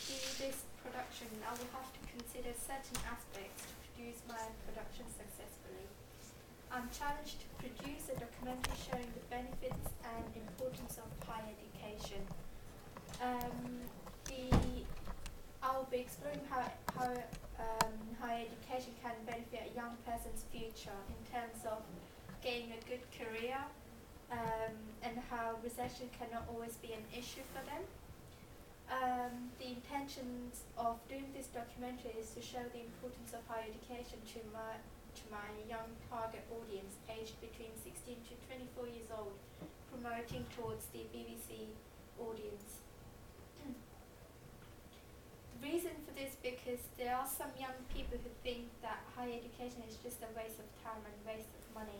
do this production, I will have to consider certain aspects to produce my production successfully. I'm challenged to produce a documentary showing the benefits and importance of higher education. I'll be exploring how higher education can benefit a young person's future in terms of gaining a good career, and how recession cannot always be an issue for them. The intentions of doing this documentary is to show the importance of higher education to my young target audience aged between 16 to 24 years old, promoting towards the BBC audience. The reason for this because there are some young people who think that higher education is just a waste of time and waste of money.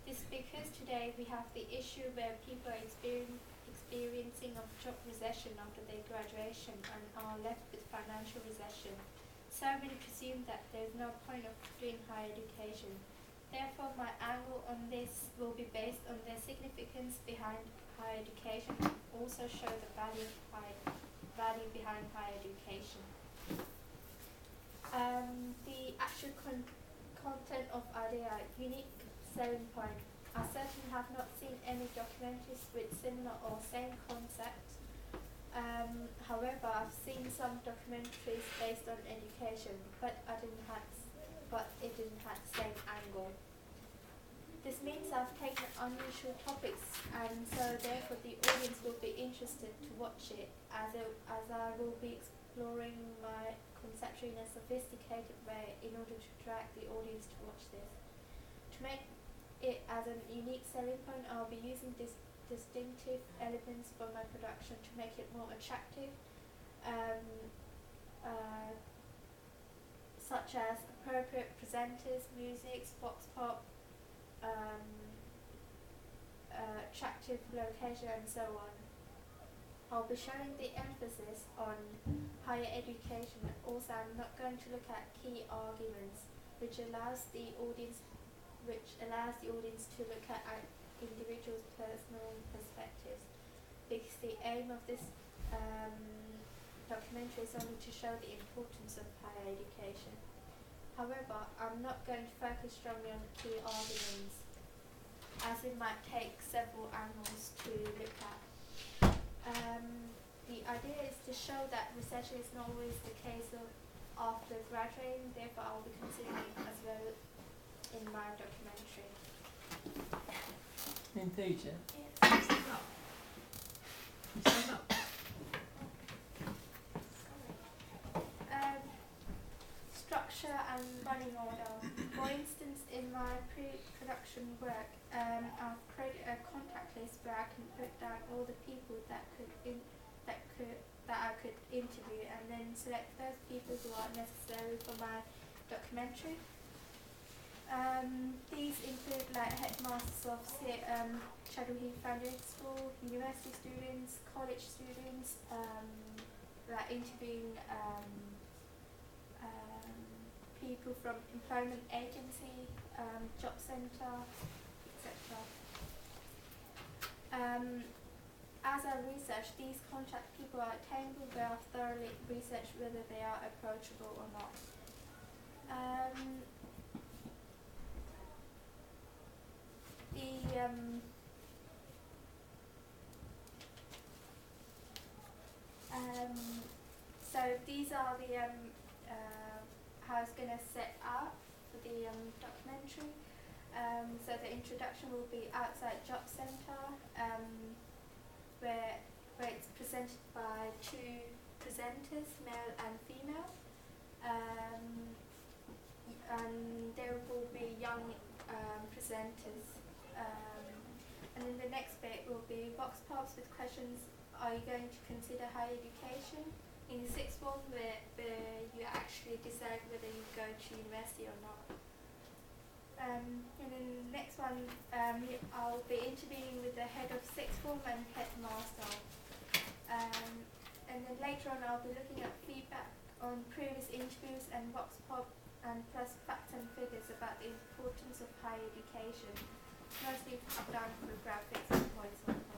This is because today we have the issue where people are experiencing a job recession after their graduation and are left with financial recession. So many presume that there is no point of doing higher education. Therefore, my angle on this will be based on the significance behind higher education and also show the value behind higher education. The actual content of idea, unique selling point. I certainly have not seen any documentaries with similar or same concepts. However, I've seen some documentaries based on education, but it didn't have the same angle. This means I've taken unusual topics, and so therefore the audience will be interested to watch it, as I will be exploring my conception in a sophisticated way in order to drag the audience to watch this. To make it as a unique selling point, I'll be using distinctive elements for my production to make it more attractive, such as appropriate presenters, music, vox pop, attractive location, and so on. I'll be showing the emphasis on higher education. Also, I'm not going to look at key arguments, which allows the audience to look at individuals' personal perspectives, because the aim of this documentary is only to show the importance of higher education. However, I'm not going to focus strongly on key arguments, as it might take several angles to look at. The idea is to show that recession is not always the case after graduating, therefore I'll be considering it as well in my documentary. Nithujah. Yes. Stand up. Stand up. Structure and running order. For instance, in my pre-production work, I've created a contact list where I can put down all the people that I could interview, and then select those people who are necessary for my documentary. These include like headmasters of Shadowheath Foundation School, university students, college students, like interviewing people from employment agency, job centre, etc. As I research, these contact people are attainable where I've thoroughly researched whether they are approachable or not. So these are the how I was going to set up for the documentary. So the introduction will be outside job centre, where it's presented by two presenters, male and female, and there will be young presenters. And then the next bit will be vox pops with questions. Are you going to consider higher education? In the sixth form, where you actually decide whether you go to university or not. And then the next one, I'll be interviewing with the head of sixth form and headmaster. And then later on, I'll be looking at feedback on previous interviews and vox pop, and plus facts and figures about the importance of higher education, mostly top-down graphics and voiceover.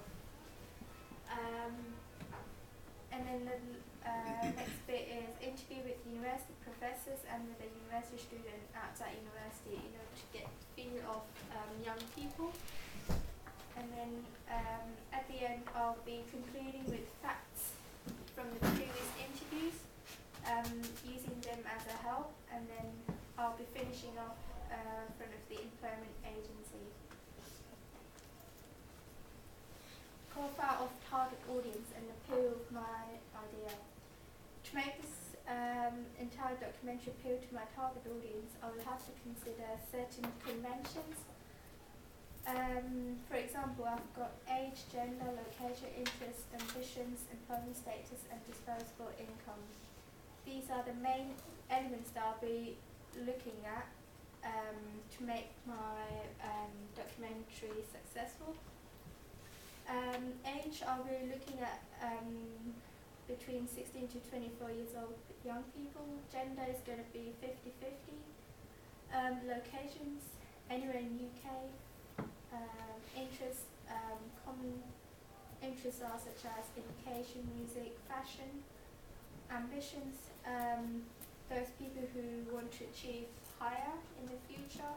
And then the Next bit is interview with university professors and with a university student outside university in order to get the feel of young people. And then at the end I'll be concluding with facts from the previous interviews, using them as a help, and then I'll be finishing off in front of the employment agency. Profile of target audience and appeal of my idea. To make this entire documentary appeal to my target audience, I will have to consider certain conventions. For example, I've got age, gender, location, interests, ambitions, employment status, and disposable income. These are the main elements that I'll be looking at to make my documentary successful. Age, I'll be looking at between 16 to 24 years old young people. Gender is going to be 50-50. Locations, anywhere in UK. Interests, common interests are such as education, music, fashion. Ambitions, those people who want to achieve higher in the future.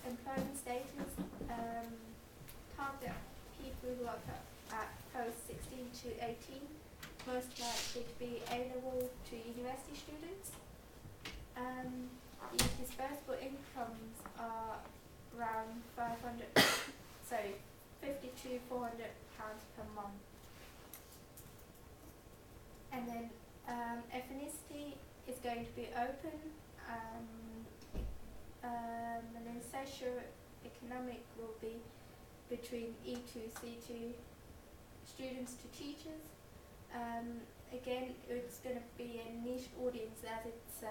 Employment status, target people who are at post 16 to 18, most likely to be A-level to university students. The disposable incomes are around 50 to 400 pounds per month. And then ethnicity is going to be open, and then socio-economic will be between E2, C2, students to teachers. Again, it's going to be a niche audience as it's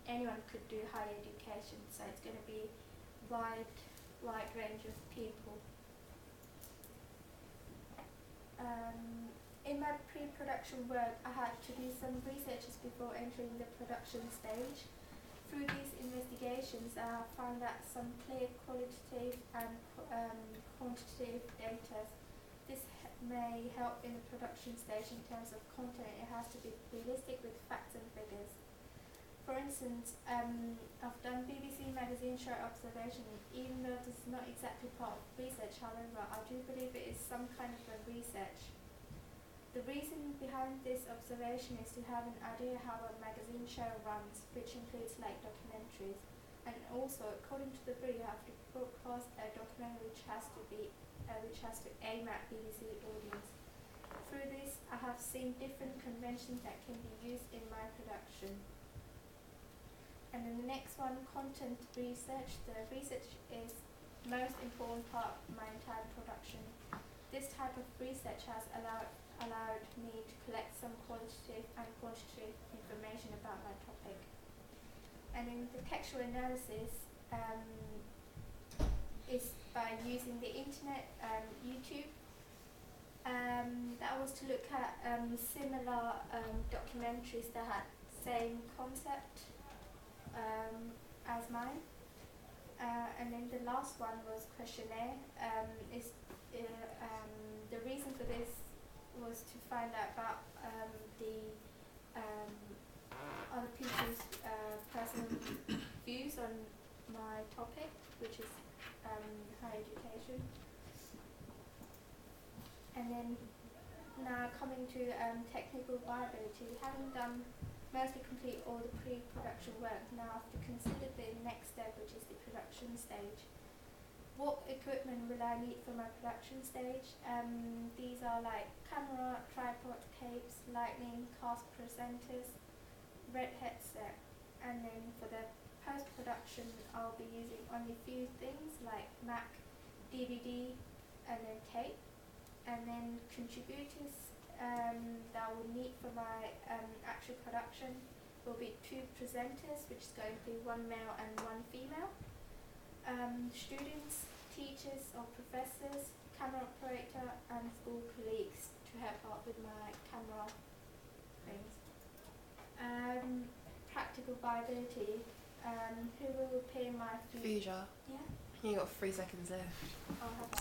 anyone could do higher education, so it's going to be wide range of people. In my pre-production work, I had to do some researches before entering the production stage. Through these investigations, I found that some clear qualitative and quantitative data. This may help in the production stage in terms of content. It has to be realistic with facts and figures. For instance, I've done BBC magazine show observation. Even though this is not exactly part of research, however, I do believe it is some kind of a research. The reason behind this observation is to have an idea how a magazine show runs, which includes like documentaries, and also according to the brief, you have to broadcast a documentary which has to aim at BBC audience. Through this, I have seen different conventions that can be used in my production. And then the next one, content research. The research is the most important part of my entire production. This type of research has allowed me to collect some qualitative and quantitative information about my topic. And in the textual analysis is by using the internet, YouTube. That was to look at similar documentaries that had same concept as mine. And then the last one was questionnaire. The reason for this was to find out about the other people's personal views on my topic, which is higher education. And then now coming to technical viability, having done mostly complete all the pre-production work, now I have to consider the next step, which is the production stage. What equipment will I need for my production stage? These are like camera, tripod, capes, lighting, cast presenters, red headset. And then for the post-production, I'll be using only few things like Mac, DVD, and then tape. And then contributors that I will need for my actual production will be 2 presenters, which is going to be 1 male and 1 female. Students, teachers or professors, camera operator, and school colleagues to help out with my camera things. Practical viability. Who will pay my fee? Nithujah, Yeah, you got 3 seconds left. I'll have that.